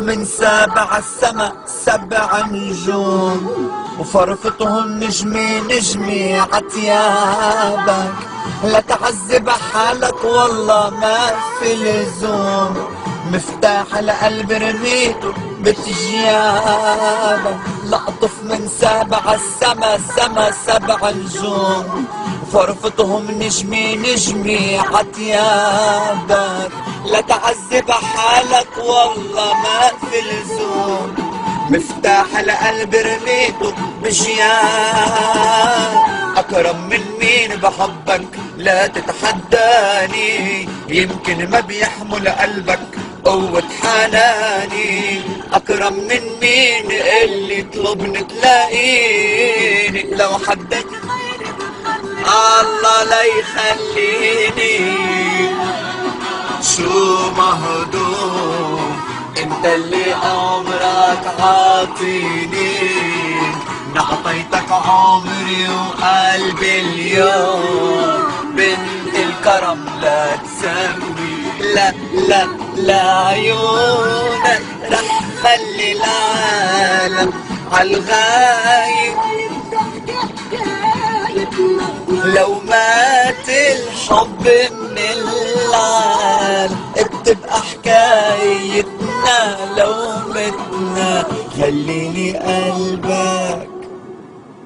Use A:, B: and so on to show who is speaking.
A: من سابع السما 7 نجوم، وفرفتهم نجمي نجمي عتيابك. لا تعذب حالك والله ما في لزوم، مفتاح القلب رميته بتجيابك. لأطف من سابع السما 7 نجوم، فرفتهم نجمي نجمي عتيابك. لا تعذب حالك والله ما في لزوم، مفتاح القلب رميته بجيابك. أكرم من مين بحبك لا تتحداني، يمكن ما بيحمل قلبك قوة حناني. أكرم من مين اللي طلبني تلاقيني، لو حدك الله لا يخليني. شو مهضوم انت اللي عمرك عاطيني، نعطيتك عمري وقلبي اليوم. بنت الكرم لا تسمي، لا لا لا عيونك رح خلي العالم عالغايب. لو مات الحب من العالم بتبقى حكايتنا، لو متنا خليني قلبك